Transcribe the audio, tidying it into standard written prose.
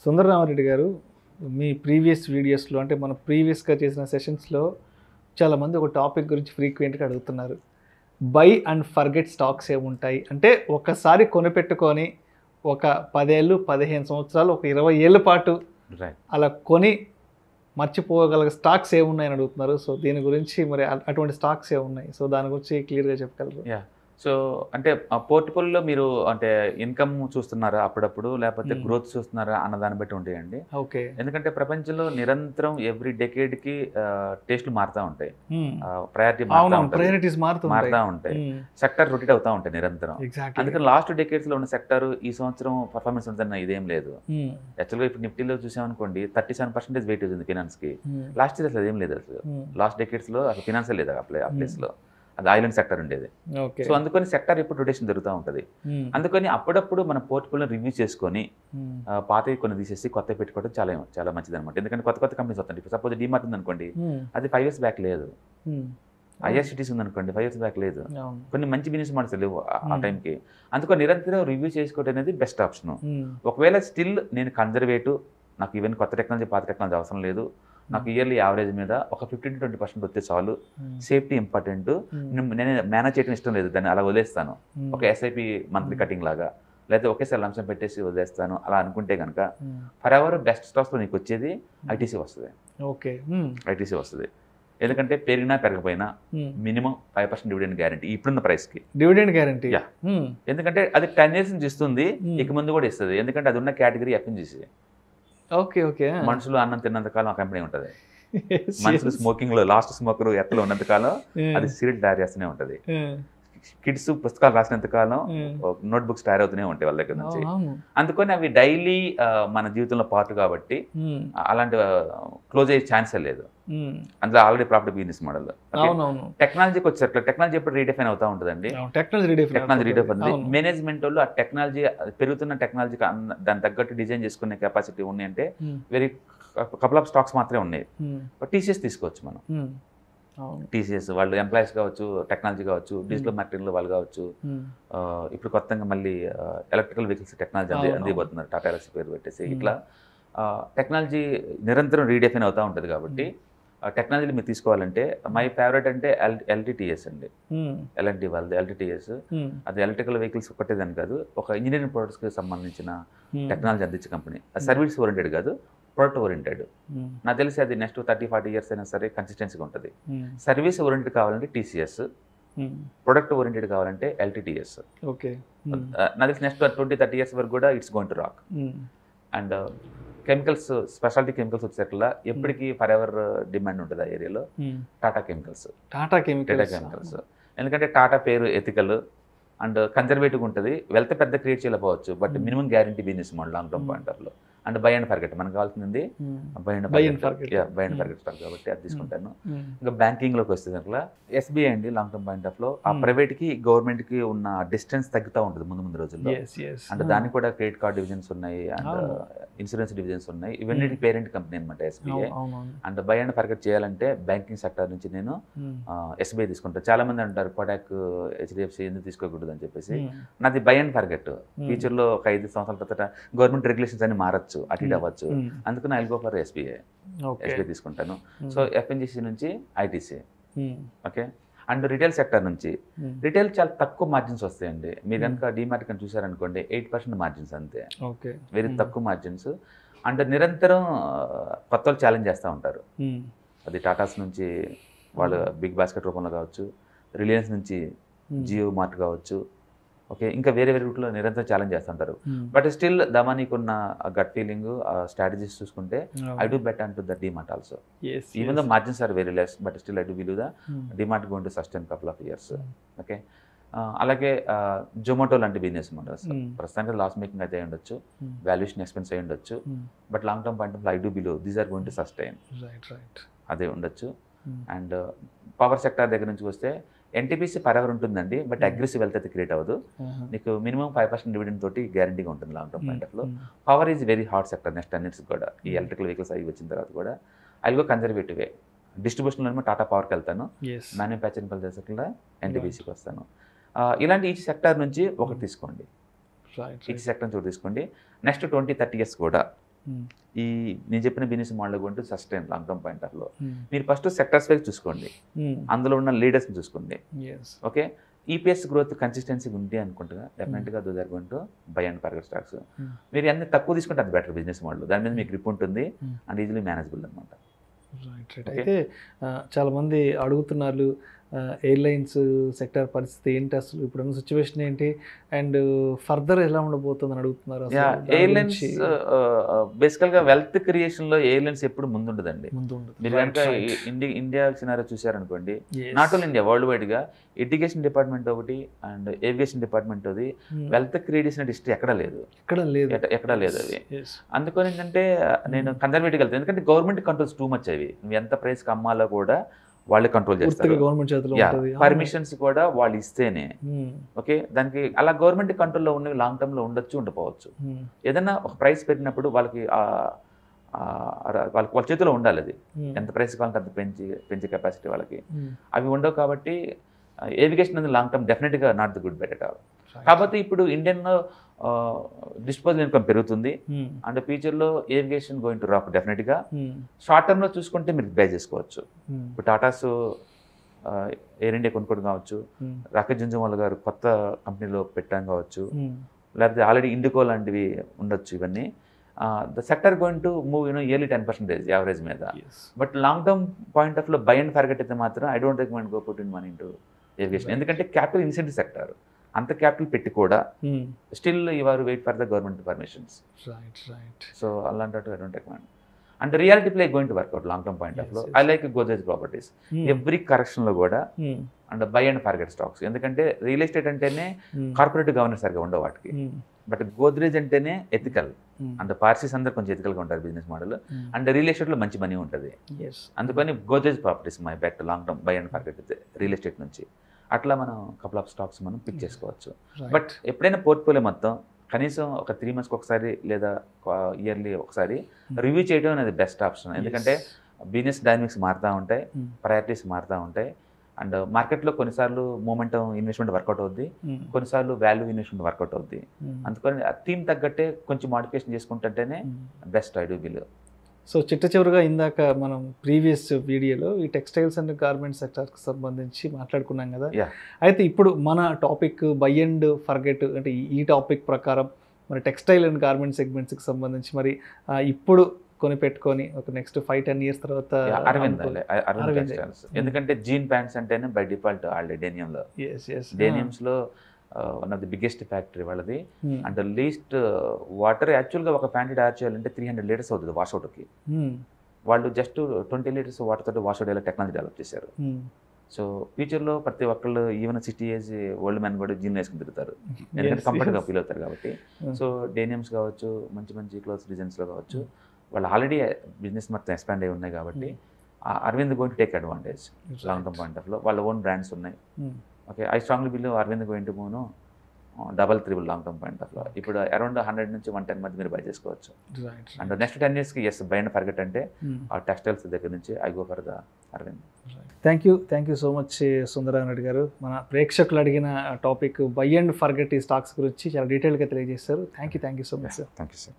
సుందరరామరెడ్డి గారు, మీ ప్రీవియస్ వీడియోస్లో అంటే మన ప్రీవియస్గా చేసిన సెషన్స్లో చాలామంది ఒక టాపిక్ గురించి ఫ్రీక్వెంట్గా అడుగుతున్నారు. బై అండ్ ఫర్గెట్ స్టాక్స్ ఏముంటాయి అంటే, ఒకసారి కొనిపెట్టుకొని ఒక 10 ఏళ్ళు 15 సంవత్సరాలు ఒక 20 ఏళ్ళ పాటు అలా కొని మర్చిపోగల స్టాక్స్ ఏమున్నాయని అడుగుతున్నారు. సో దీని గురించి మరి అటువంటి స్టాక్స్ ఏమున్నాయి, సో దాని గురించి క్లియర్గా చెప్పగలరు? సో అంటే పోర్ట్ఫోలియోలో మీరు అంటే ఇన్కమ్ చూస్తున్నారా అప్పుడప్పుడు, లేకపోతే గ్రోత్ చూస్తున్నారా అన్న దాన్ని బట్టి ఉంటాయండి. ఓకే. ఎందుకంటే ప్రపంచంలో నిరంతరం ఎవ్రీ డెకేడ్కి టేస్ట్లు మారుతూ ఉంటాయి, ప్రయారిటీస్ మారుతూ ఉంటాయి, సెక్టర్ రొటేట్ అవుతూ ఉంటాయి నిరంతరం. అందుకని లాస్ట్ డెకేడ్స్లో ఉన్న సెక్టర్ ఈ సంవత్సరం పర్ఫార్మెన్స్ ఉందన్న ఇదేం లేదు. యాక్చువల్గా ఇప్పుడు నిఫ్టీలో చూసామనుకోండి 37% వెయిటేజ్ ఉంది ఫినాన్స్కి. లాస్ట్ ఇయర్ అసలు అదేం లేదు, అసలు లాస్ట్ డెకేడ్స్లో అసలు ఫినాన్సే లేదు ఆ ప్లేస్లో, అది ఐలాండ్ సెక్టర్ ఉండేది. సో అందుకని సెక్టర్ ఎప్పుడు రొటేషన్ జరుగుతూ ఉంటుంది. అందుకని అప్పుడప్పుడు మన పోర్ట్ఫోలియో రివ్యూ చేసుకొని పాతవి కొన్ని తీసేసి కొత్త పెట్టుకోవడం చాలా చాలా మంచిది అనమాట. ఎందుకంటే కొత్త కొత్త కంపెనీస్ వస్తాయి. ఇప్పుడు సపోజ్ డిమార్ట్ ఉంది అనుకోండి, అది 5 years బ్యాక్ లేదు. ఐఆర్సిటీస్ ఉంది అనుకోండి, 5 years బ్యాక్ లేదు. కొన్ని మంచి బిజినెస్ మోడల్స్ లేవు ఆ టైంకి. అందుకని నిరంతరం రివ్యూ చేసుకోవడం అనేది బెస్ట్ ఆప్షన్. ఒకవేళ స్టిల్ నేను కన్జర్వేటివ్, నాకు ఈవెన్ కొత్త టెక్నాలజీ పాత టెక్నాలజీ అవసరం లేదు, నాకు ఇయర్లీ యావరేజ్ మీద ఒక 15 to 20% వస్తే చాలు, సేఫ్టీ ఇంపార్టెంట్, నేను మేనేజ్ చేయడం ఇష్టం లేదు, దాన్ని అలా వదిలేస్తాను, ఒక ఎస్ఐపి మంత్లీ కటింగ్ లాగా, లేదా ఒకేసారి లంచం పెట్టేసి వదిలేస్తాను అలా అనుకుంటే కనుక ఫర్ ఎవర్ బెస్ట్ స్టాక్స్లో నీకు వచ్చేది ఐటీసీ వస్తుంది. ఓకే, ఐటీసీ వస్తుంది. ఎందుకంటే పెరిగినా పెరగపోయినా మినిమం 5% డివిడెండ్ గ్యారంటీ ఇప్పుడున్న ప్రైస్కి. డివిడెండ్ గ్యారంటీ, ఎందుకంటే అది 10 years నుంచి ఇస్తుంది, ఇక ముందు కూడా ఇస్తుంది. ఎందుకంటే అది ఉన్న కేటగిరీ ఎఫ్ఎన్జీసీ. Okay okay. మనుషులు అన్నం తిన్నంతకాలం ఆ కంపెనీ ఉంటుంది. మనుషులు స్మోకింగ్లో లాస్ట్ స్మోకర్ ఎత్తలో ఉన్నంతకాలం అది సిగరెట్ తయారు చేస్తూనే ఉంటుంది. కిడ్స్ పుస్తకాలు రాసినంతకాలం నోట్బుక్స్ తయారు అవుతూనే ఉంటాయి వాళ్ళ దగ్గర నుంచి. అందుకని అవి డైలీ మన జీవితంలో పార్ట్ కాబట్టి అలాంటి క్లోజ్ అయ్యే ఛాన్సే లేదు. అందులో ఆల్రెడీ ప్రాఫిట్ బిజినెస్ మోడల్. టెక్నాలజీకి వచ్చేసరికి టెక్నాలజీ ఎప్పుడు రీడిఫైన్ అవుతూ ఉంటుందండి. టెక్నాలజీ రీడిఫైన్ అవుతుంది. మేనేజ్మెంట్ వాళ్ళు ఆ టెక్నాలజీ పెరుగుతున్న టెక్నాలజీకి దాని తగ్గట్టు డిజైన్ చేసుకునే కెపాసిటీ ఉన్నాయి అంటే వెరీ కపుల్ ఆఫ్ స్టాక్స్ మాత్రమే ఉన్నాయి. టీసీఎస్ తీసుకోవచ్చు మనం. టీసీఎస్ వాళ్ళు ఎంప్లాయీస్ కావచ్చు, టెక్నాలజీ కావచ్చు, డిజిటల్ మార్కెటింగ్లో వాళ్ళు కావచ్చు. ఇప్పుడు కొత్తగా మళ్ళీ ఎలక్ట్రికల్ వెహికల్స్ టెక్నాలజీ అందిపోతున్నారు, టాటా ఎలక్సీ పేరు పెట్టేసి. ఇట్లా టెక్నాలజీ నిరంతరం రీడిఫైన్ అవుతూ ఉంటుంది. కాబట్టి టెక్నాలజీని మీరు తీసుకోవాలంటే మై ఫేవరెట్ అంటే ఎల్టీటీఎస్ అండి. ఎల్ఎన్టీ వాళ్ళది ఎల్టీటీఎస్. అది ఎలక్ట్రికల్ వెహికల్స్ ఒకటేదని కాదు, ఒక ఇంజనీరింగ్ ప్రొడక్ట్స్కి సంబంధించిన టెక్నాలజీ అందించే కంపెనీ. సర్వీస్ ఓరియంటెడ్ కాదు, ప్రొడక్ట్ ఓరియంటెడ్. నాకు తెలిసి అది నెక్స్ట్ 30-40 years అయినా సరే కన్సిస్టెన్సీగా ఉంటుంది. సర్వీస్ ఓరియంటెడ్ కావాలంటే టీసీఎస్, ప్రొడక్ట్ ఓరియంటెడ్ కావాలంటే ఎల్టీటీఎస్. ఓకే, నాకు తెలిసి నెక్స్ట్ 20-30 years వరకు కూడా it's going to rock. And chemicals, speciality chemicals వచ్చేట్లా ఎప్పటికీ ఫర్ ఎవర్ డిమాండ్ ఉంటుంది ఆ ఏరియాలో. టాటా కెమికల్స్. ఎందుకంటే టాటా పేరు ఎథికల్ అండ్ కన్జర్వేటివ్ ఉంటుంది. వెల్త్ పెద్ద క్రియేట్ చేయలేకపోవచ్చు, but minimum guarantee business model long term point of లో. అండ్ బై అండ్ ఫర్గెట్ మనకు కావాల్సింది బై అండ్ ఫర్గెట్ స్టాక్ కాబట్టి అది తీసుకుంటాను. ఇంకా బ్యాంకింగ్లోకి వస్తే దాంట్లో ఎస్బీఐ అండి. లాంగ్ టర్మ్ పాయింట్ ఆఫ్ లో ఆ ప్రైవేట్కి గవర్నమెంట్కి ఉన్న డిస్టెన్స్ తగ్గుతూ ఉంటుంది ముందు ముందు రోజుల్లో. అండ్ దానికి కూడా క్రెడిట్ కార్డ్ డివిజన్స్ ఉన్నాయి అండ్ ఇన్సూరెన్స్ డివిజన్స్ ఉన్నాయి. ఇవన్నీ పేరెంట్ కంపెనీ అనమాట SBI. And buy and forget చేయాలంటే బ్యాంకింగ్ సెక్టర్ నుంచి నేను ఎస్బీఐ తీసుకుంటాను. చాలా మంది అంటారు కోటాక్, హెచ్డిఎఫ్సి ఎందుకు తీసుకోకూడదు అని చెప్పేసి. నాది బై అండ్ ఫర్గెట్. ఫ్యూచర్లో ఒక 5 సంవత్సరాల తర్వాత గవర్నమెంట్ రెగ్యులేషన్స్ అన్ని మారచ్చు, అటు ఇటు అవ్వచ్చు. అందుకని ఐల్ గో ఫర్ ఎస్బీఐ తీసుకుంటాను. సో ఎఫ్ఎన్జీసీ నుంచి ITC. Okay. And retail sector నుంచి రిటైల్ చాలా తక్కువ మార్జిన్స్ వస్తాయండి. మీరు కనుక డిమార్ట్ కనుక చూసారనుకోండి 8% మార్జిన్స్ అంతే, వెరీ తక్కువ మార్జిన్స్. అండ్ నిరంతరం కొత్త వాళ్ళు ఛాలెంజ్ చేస్తూ ఉంటారు. అది టాటాస్ నుంచి వాళ్ళు బిగ్ బాస్కెట్ రూపంలో కావచ్చు, రిలయన్స్ నుంచి జియో మార్ట్ కావచ్చు, ఓకే, ఇంకా వేరే వేరే రూట్లో నిరంతరం ఛాలెంజ్ చేస్తుంటారు. బట్ స్టిల్ దమానీకున్న గట్ ఫీలింగ్, స్ట్రాటజీస్ చూసుకుంటే I do bet onto the DMart also. Even the margins are very less, but still I do believe the DMart going to sustain couple of years. Okay. అలాగే జొమాటో లాంటి business models ప్రస్తుతానికి loss making అయితే అయి ఉండొచ్చు, valuation expense అయి ఉండొచ్చు, but long term point of I do believe these are going to sustain, అదే ఉండొచ్చు. అండ్ పవర్ సెక్టర్ దగ్గర నుంచి వస్తే ఎన్టీపీసీ ఫర్ ఎవర్ ఉంటుందండి, బట్ అగ్రెసివ్ వెల్త్ అయితే క్రియేట్ అవ్వదు. నీకు మినిమం 5% డివిడెండ్ తోటి గ్యారంటీగా ఉంటుంది లాంగ్ టర్మ్ పాయింట్ ఆఫ్ లో. Power is very hot sector next 10 years కూడా. ఈ ఎలక్ట్రికల్ వెహికల్స్ అవి వచ్చిన తర్వాత కూడా ఐ గో కన్జర్వేటివ్ వే. డిస్ట్రిబ్యూషన్లో టాటా పవర్కి వెళ్తాను, మ్యానుఫ్యాక్చరింగ్ సెక్టర్లో ఎన్టీపీసీకి వస్తాను. ఇలాంటి ఈచ్ సెక్టర్ నుంచి ఒకటి తీసుకోండి, ఈచ్ సెక్టర్ నుంచి ఒకటి తీసుకోండి. నెక్స్ట్ 20-30 years కూడా ఈ నేను చెప్పిన బిజినెస్ మోడల్ కొంటూ sustain long term point of లో మీరు ఫస్ట్ సెక్టర్స్ వైపు చూసుకోండి, అందులో ఉన్న లీడర్స్ని చూసుకోండి. ఓకే, ఈపీఎస్ గ్రోత్ కన్సిస్టెన్సీ ఉంది అనుకుంటుగా డెఫినెట్గా though are going to buy and forget stocks. మీరు అన్ని తక్కువ తీసుకుంటే అది బెటర్ బిజినెస్ మోడల్, దాని మీద మీకు గ్రిప్ ఉంటుంది అండ్ ఈజీలీ మేనేజబుల్ అనమాట. రైట్. అయితే చాలామంది అడుగుతున్నారు ఎయిర్లైన్స్ సెక్టర్ పరిస్థితి ఏంటి, అసలు ఇప్పుడున్న సిచ్యువేషన్ ఏంటి, అండ్ ఫర్దర్ ఎలా ఉండబోతుందని అడుగుతున్నారు. ఎయిర్లైన్స్ బేసికల్గా వెల్త్ క్రియేషన్లో ఎయిర్లైన్స్ ఎప్పుడు ముందుండదండి. మీరు కనుక ఇండియా సినారియో చూసారనుకోండి, నాట్ ఓన్లీ ఇండియా, వరల్డ్ వైడ్గా ఎడ్యుకేషన్ డిపార్ట్మెంట్ ఒకటి అండ్ ఏవియేషన్ డిపార్ట్మెంట్ అది వెల్త్ క్రియేట్ చేసిన హిస్టరీ ఎక్కడా లేదు అది. అందుకని ఏంటంటే నేను కన్జర్వేటివ్ వెళ్తాను, ఎందుకంటే గవర్నమెంట్ కంట్రోల్స్ టూ మచ్ అవి. నువ్వు ఎంత ప్రైస్కి అమ్మాలో కూడా వాళ్ళే కంట్రోల్ చేస్తారు, పర్మిషన్స్ కూడా వాళ్ళు ఇస్తేనే. ఓకే, దానికి అలా గవర్నమెంట్ కంట్రోల్లో ఉన్నవి లాంగ్ టర్మ్లో ఉండొచ్చు ఉండకపోవచ్చు. ఏదైనా ఒక ప్రైస్ పెట్టినప్పుడు వాళ్ళకి వాళ్ళ చేతిలో ఉండాలి, అది ఎంత ప్రైస్ కావాలంటే అంత పెంచే కెపాసిటీ వాళ్ళకి అవి ఉండవు. కాబట్టి ఏవిగేషన్ అనేది లాంగ్ టర్మ్ డెఫినెట్గా not the good bet at all. కాబట్టి ఇప్పుడు ఇండియన్ డిస్పోజల్ ఇన్కమ్ పెరుగుతుంది అండ్ ఫ్యూచర్లో ఏవిగేషన్ గోయింగ్ టు రాక్ డెఫినెట్గా. షార్ట్ టర్మ్లో చూసుకుంటే మీరు బై చేసుకోవచ్చు. ఇప్పుడు టాటాస్ ఎయిర్ ఇండియా కొనుక్కోవడం కావచ్చు, రాకేష్ జుంజున్వాలా గారు కొత్త కంపెనీలో పెట్టడం కావచ్చు, లేకపోతే ఆల్రెడీ ఇండికో లాంటివి ఉండొచ్చు. ఇవన్నీ the sector going to move yearly 10% average మీద. But long term point of లో బై అండ్ ఫర్గెట్ అయితే మాత్రం I don't recommend go put in money into aviation. ఎందుకంటే క్యాపిటల్ ఇన్సెంటివ్ సెక్టర్, అంత క్యాపిటల్ పెట్టి కూడా still your wait for the government permissions. So అలాంటి I don't recommend. And reality play going to work out long term point of లో. I like Godrej Properties every కరెక్షన్లో కూడా and buy and forget stocks. ఎందుకంటే real estate అంటేనే corporate governance సరిగా ఉండవు వాటికి, but Godrej అంటేనే ethical and Parsis అందరు కొంచెం ఎథికల్గా ఉంటారు బిజినెస్ మోడల్, అండ్ రియల్ ఎస్టేట్లో మంచి మనీ ఉంటుంది. అందుకని Godrej properties my bet long term buy and forget real estate నుంచి. అట్లా మనం కపుల్ ఆఫ్ స్టాక్స్ మనం పిక్ చేసుకోవచ్చు. బట్ ఎప్పుడైనా పోర్ట్ఫోలియో మొత్తం కనీసం ఒక 3 months ఒకసారి లేదా ఇయర్లీ ఒకసారి రివ్యూ చేయడం అనేది బెస్ట్ ఆప్షన్. ఎందుకంటే బిజినెస్ డైనమిక్స్ మారుతూ ఉంటాయి, ప్రయారిటీస్ మారుతూ ఉంటాయి, అండ్ మార్కెట్లో కొన్నిసార్లు మూమెంటం ఇన్వెస్ట్మెంట్ వర్కౌట్ అవుద్ది, కొన్నిసార్లు వాల్యూ ఇన్వెస్ట్మెంట్ వర్కౌట్ అవుద్ది. అందుకని ఆ థీమ్ తగ్గట్టే కొంచెం మోడిఫికేషన్ చేసుకుంటుంటేనే best I do believe. So చిట్ట చివరిగా ఇందాక మనం ప్రీవియస్ వీడియోలో ఈ టెక్స్టైల్స్ అండ్ గార్మెంట్ సెక్టర్కి సంబంధించి మాట్లాడుకున్నాం కదా. అయితే ఇప్పుడు మన టాపిక్ బై అండ్ ఫర్గెట్ అంటే ఈ టాపిక్ ప్రకారం మరి టెక్స్టైల్ అండ్ గార్మెంట్ సెగ్మెంట్స్కి సంబంధించి మరి ఇప్పుడు కొని పెట్టుకొని ఒక నెక్స్ట్ 5-10 years తర్వాత అరవింద్ టెక్స్టైల్స్. ఎందుకంటే జీన్ ప్యాంట్స్ అంటేనే బై డిఫాల్ట్ ఆల్రెడీ డేనియంలో one of the biggest factory వాళ్ళది. అండ్ లీస్ట్ వాటర్ యాక్చువల్గా ఒక ప్యాంట్ తయారు చేయాలంటే 300 liters అవుతుంది వాష్అవుట్కి. వాళ్ళు జస్ట్ 20 liters వాటర్ తోటి వాష్అవుట్ అయ్యేలా టెక్నాలజీ డెవలప్ చేశారు. సో ఫ్యూచర్లో ప్రతి ఒక్కళ్ళు ఈవెన్ 60 years ఓల్డ్ మ్యాన్ కూడా జీన్ వేసుకుని తిరుగుతారు, ఎందుకంటే కంఫర్ట్గా ఫీల్ అవుతారు కాబట్టి. సో డేనియమ్స్ కావచ్చు, మంచి మంచి క్లోత్స్ డిజైన్స్లో కావచ్చు, వాళ్ళు ఆల్రెడీ బిజినెస్ మొత్తం ఎక్స్పాండ్ అయి ఉన్నాయి కాబట్టి Arvind going to take advantage long term point of లో. వాళ్ళ ఓన్ బ్రాండ్స్ ఉన్నాయి. Okay, I strongly believe Arvind going to move 3 long term point of లో. ఇప్పుడు అరౌండ్ 100 నుంచి 110 మధ్య మీరు బై చేసుకోవచ్చు. అండ్ నెక్స్ట్ 10 yearsకి ఎస్ బై అండ్ ఫర్గెట్ అంటే ఆ టెక్స్టైల్స్ దగ్గర నుంచి I go for the Arvind. Thank you so much Sundara Reddy గారు. మన ప్రేక్షకులు అడిగిన టాపిక్ బై అండ్ ఫర్గెట్ ఈ స్టాక్స్ గురించి చాలా డీటెయిల్గా తెలియజేశారు. Thank you so much sir. Thank you sir.